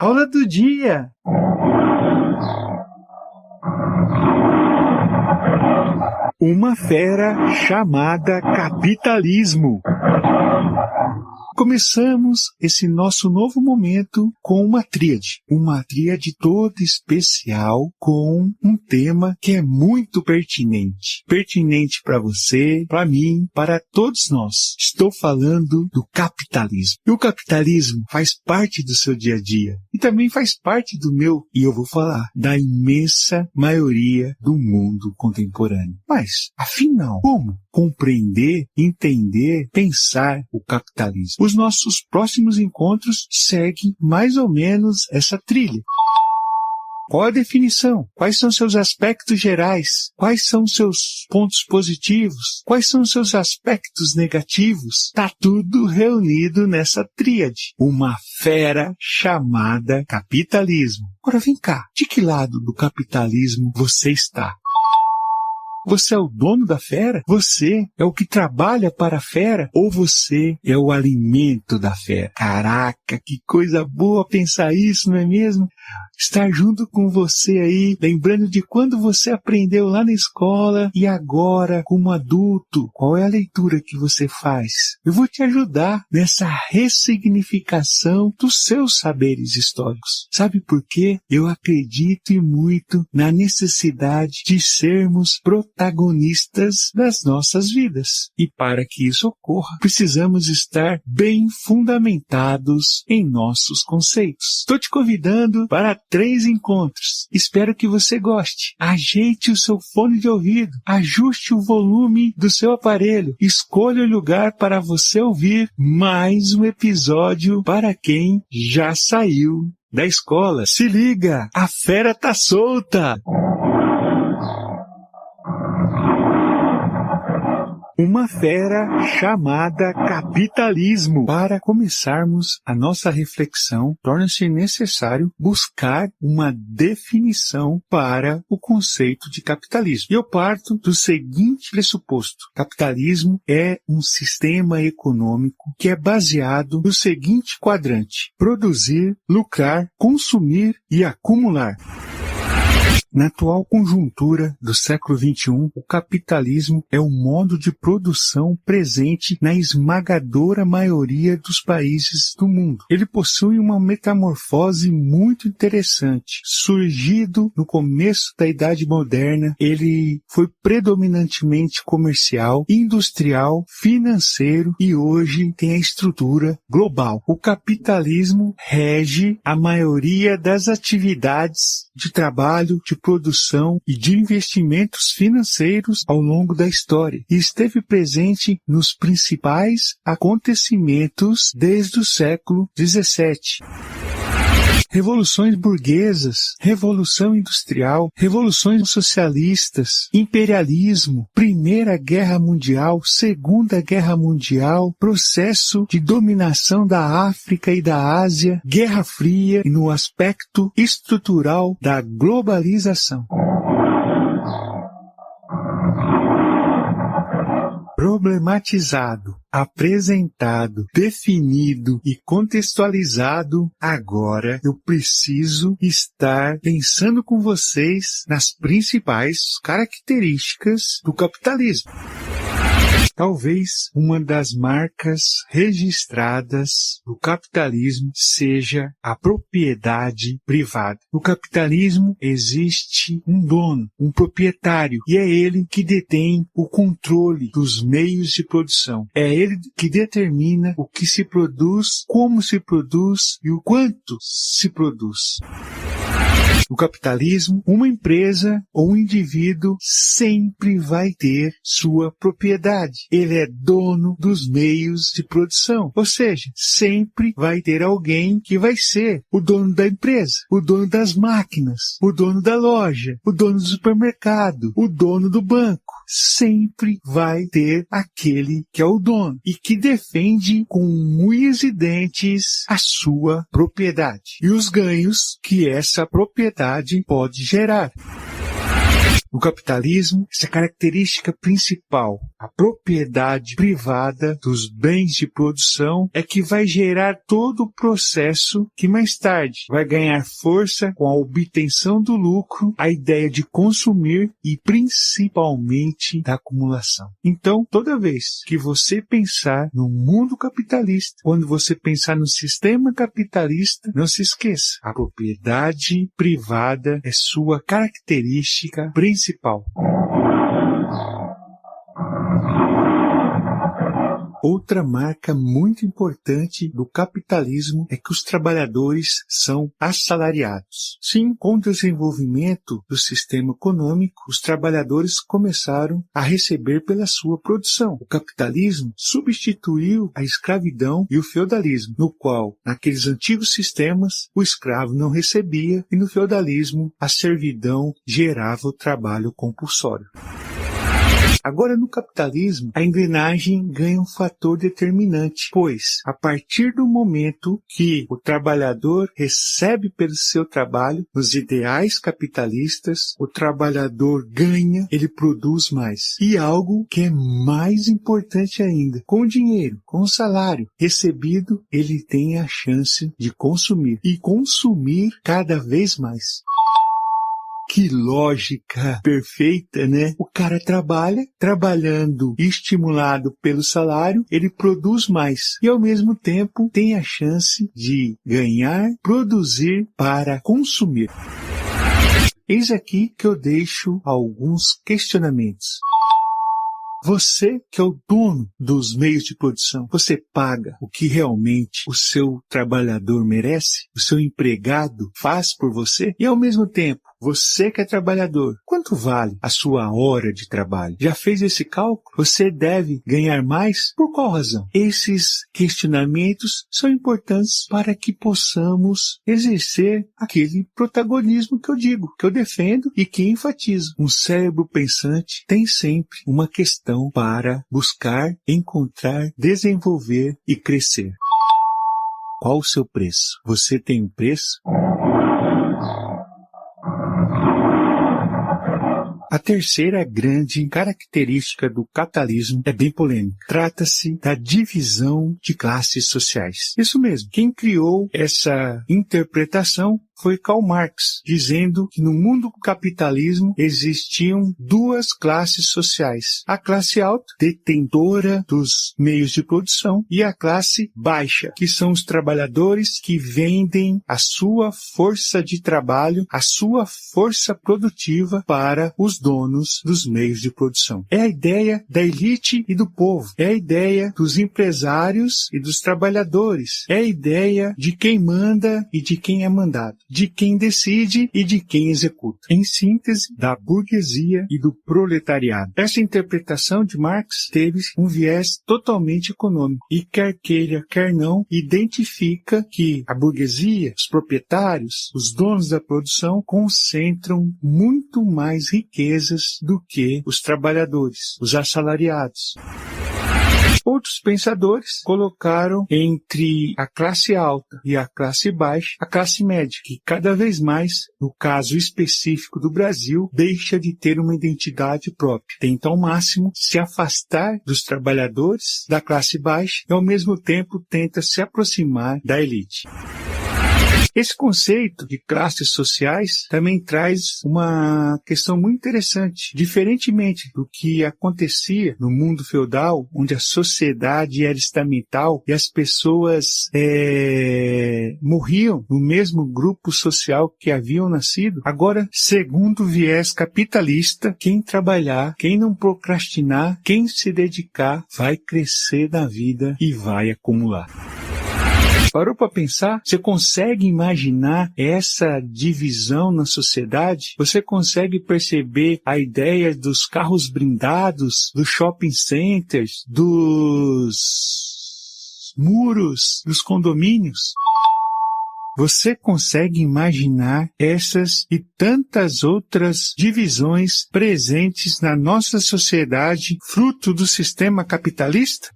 Aula do dia. Uma fera chamada capitalismo. Começamos esse nosso novo momento com uma tríade toda especial com um tema que é muito pertinente para você, para mim, para todos nós. Estou falando do capitalismo. E o capitalismo faz parte do seu dia a dia e também faz parte do meu, e eu vou falar, da imensa maioria do mundo contemporâneo. Mas, afinal, como compreender, entender, pensar o capitalismo? Os nossos próximos encontros seguem mais ou menos essa trilha. Qual a definição? Quais são seus aspectos gerais? Quais são seus pontos positivos? Quais são seus aspectos negativos? Está tudo reunido nessa tríade. Uma fera chamada capitalismo. Agora vem cá, de que lado do capitalismo você está? Você é o dono da fera? Você é o que trabalha para a fera? Ou você é o alimento da fera? Caraca, que coisa boa pensar isso, não é mesmo? Estar junto com você aí, lembrando de quando você aprendeu lá na escola e agora, como adulto, qual é a leitura que você faz? Eu vou te ajudar nessa ressignificação dos seus saberes históricos. Sabe por quê? Eu acredito muito na necessidade de sermos protagonistas das nossas vidas. E para que isso ocorra, precisamos estar bem fundamentados em nossos conceitos. Estou te convidando para 3 encontros. Espero que você goste. Ajeite o seu fone de ouvido, ajuste o volume do seu aparelho, escolha o lugar para você ouvir mais um episódio para quem já saiu da escola. Se liga, a fera tá solta! Uma fera chamada capitalismo. Para começarmos a nossa reflexão, torna-se necessário buscar uma definição para o conceito de capitalismo. E eu parto do seguinte pressuposto. Capitalismo é um sistema econômico que é baseado no seguinte quadrante: produzir, lucrar, consumir e acumular. Na atual conjuntura do século XXI, o capitalismo é o modo de produção presente na esmagadora maioria dos países do mundo. Ele possui uma metamorfose muito interessante. Surgido no começo da Idade Moderna, ele foi predominantemente comercial, industrial, financeiro e hoje tem a estrutura global. O capitalismo rege a maioria das atividades de trabalho, de produção e de investimentos financeiros ao longo da história e esteve presente nos principais acontecimentos desde o século XVII. Revoluções burguesas, revolução industrial, revoluções socialistas, imperialismo, Primeira Guerra Mundial, Segunda Guerra Mundial, processo de dominação da África e da Ásia, Guerra Fria e no aspecto estrutural da globalização. Problematizado, apresentado, definido e contextualizado, agora eu preciso estar pensando com vocês nas principais características do capitalismo. Talvez uma das marcas registradas do capitalismo seja a propriedade privada. No capitalismo existe um dono, um proprietário, e é ele que detém o controle dos meios de produção. É ele que determina o que se produz, como se produz e o quanto se produz. No capitalismo, uma empresa ou um indivíduo sempre vai ter sua propriedade. Ele é dono dos meios de produção. Ou seja, sempre vai ter alguém que vai ser o dono da empresa, o dono das máquinas, o dono da loja, o dono do supermercado, o dono do banco. Sempre vai ter aquele que é o dono e que defende com unhas e dentes a sua propriedade e os ganhos que essa propriedade pode gerar. No capitalismo, essa característica principal, a propriedade privada dos bens de produção, é que vai gerar todo o processo que mais tarde vai ganhar força com a obtenção do lucro, a ideia de consumir e principalmente da acumulação. Então, toda vez que você pensar no mundo capitalista, quando você pensar no sistema capitalista, não se esqueça, a propriedade privada é sua característica principal. Outra marca muito importante do capitalismo é que os trabalhadores são assalariados. Sim, com o desenvolvimento do sistema econômico, os trabalhadores começaram a receber pela sua produção. O capitalismo substituiu a escravidão e o feudalismo, no qual, naqueles antigos sistemas, o escravo não recebia e no feudalismo a servidão gerava o trabalho compulsório. Agora, no capitalismo, a engrenagem ganha um fator determinante, pois, a partir do momento que o trabalhador recebe pelo seu trabalho, nos ideais capitalistas, o trabalhador ganha, ele produz mais. E algo que é mais importante ainda, com o dinheiro, com o salário recebido, ele tem a chance de consumir, e consumir cada vez mais. Que lógica perfeita, né? O cara trabalha, trabalhando, estimulado pelo salário, ele produz mais e ao mesmo tempo tem a chance de ganhar, produzir para consumir. Eis aqui que eu deixo alguns questionamentos. Você que é o dono dos meios de produção, você paga o que realmente o seu trabalhador merece? O seu empregado faz por você? E ao mesmo tempo, você que é trabalhador, quanto vale a sua hora de trabalho? Já fez esse cálculo? Você deve ganhar mais? Por qual razão? Esses questionamentos são importantes para que possamos exercer aquele protagonismo que eu digo, que eu defendo e que enfatizo. Um cérebro pensante tem sempre uma questão para buscar, encontrar, desenvolver e crescer. Qual o seu preço? Você tem um preço? A terceira grande característica do capitalismo é bem polêmica. Trata-se da divisão de classes sociais. Isso mesmo. Quem criou essa interpretação foi Karl Marx, dizendo que no mundo do capitalismo existiam duas classes sociais. A classe alta, detentora dos meios de produção, e a classe baixa, que são os trabalhadores que vendem a sua força de trabalho, a sua força produtiva para os donos dos meios de produção. É a ideia da elite e do povo. É a ideia dos empresários e dos trabalhadores. É a ideia de quem manda e de quem é mandado, de quem decide e de quem executa. Em síntese, da burguesia e do proletariado. Essa interpretação de Marx teve um viés totalmente econômico e, quer queira, quer não, identifica que a burguesia, os proprietários, os donos da produção concentram muito mais riquezas do que os trabalhadores, os assalariados. Outros pensadores colocaram entre a classe alta e a classe baixa a classe média, que cada vez mais, no caso específico do Brasil, deixa de ter uma identidade própria. Tenta ao máximo se afastar dos trabalhadores da classe baixa e ao mesmo tempo tenta se aproximar da elite. Esse conceito de classes sociais também traz uma questão muito interessante. Diferentemente do que acontecia no mundo feudal, onde a sociedade era estamental e as pessoas morriam no mesmo grupo social que haviam nascido, agora, segundo o viés capitalista, quem trabalhar, quem não procrastinar, quem se dedicar, vai crescer na vida e vai acumular. Parou para pensar? Você consegue imaginar essa divisão na sociedade? Você consegue perceber a ideia dos carros blindados, dos shopping centers, dos muros, dos condomínios? Você consegue imaginar essas e tantas outras divisões presentes na nossa sociedade, fruto do sistema capitalista?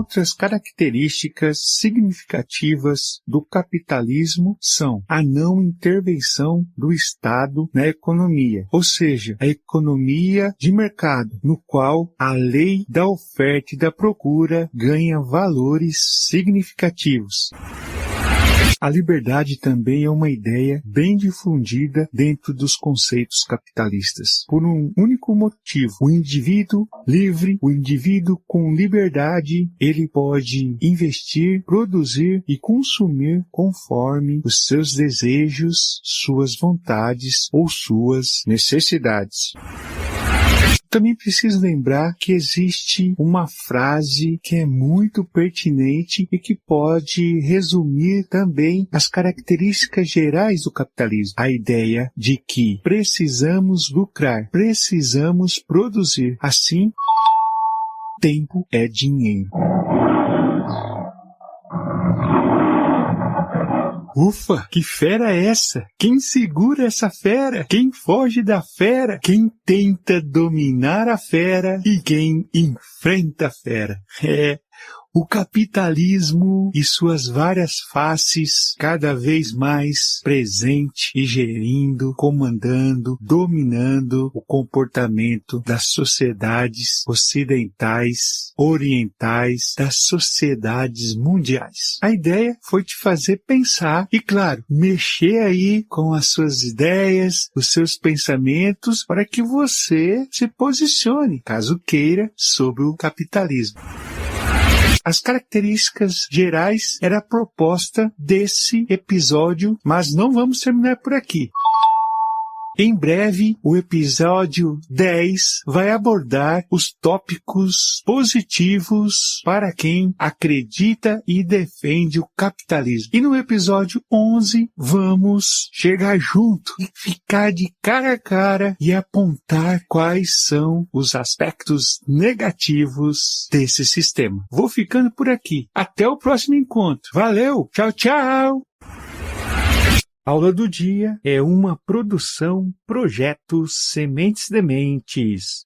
Outras características significativas do capitalismo são a não intervenção do Estado na economia, ou seja, a economia de mercado, no qual a lei da oferta e da procura ganha valores significativos. A liberdade também é uma ideia bem difundida dentro dos conceitos capitalistas, por um único motivo: o indivíduo livre, o indivíduo com liberdade, ele pode investir, produzir e consumir conforme os seus desejos, suas vontades ou suas necessidades. Também preciso lembrar que existe uma frase que é muito pertinente e que pode resumir também as características gerais do capitalismo. A ideia de que precisamos lucrar, precisamos produzir. Assim, tempo é dinheiro. Ufa, que fera é essa? Quem segura essa fera? Quem foge da fera? Quem tenta dominar a fera? E quem enfrenta a fera? O capitalismo e suas várias faces, cada vez mais presente e gerindo, comandando, dominando o comportamento das sociedades ocidentais, orientais, das sociedades mundiais. A ideia foi te fazer pensar e, claro, mexer aí com as suas ideias, os seus pensamentos, para que você se posicione, caso queira, sobre o capitalismo. As características gerais era a proposta desse episódio, mas não vamos terminar por aqui. Em breve, o episódio 10 vai abordar os tópicos positivos para quem acredita e defende o capitalismo. E no episódio 11, vamos chegar junto e ficar de cara a cara e apontar quais são os aspectos negativos desse sistema. Vou ficando por aqui. Até o próximo encontro. Valeu! Tchau, tchau! Aula do Dia é uma produção Projeto Sementes Dementes.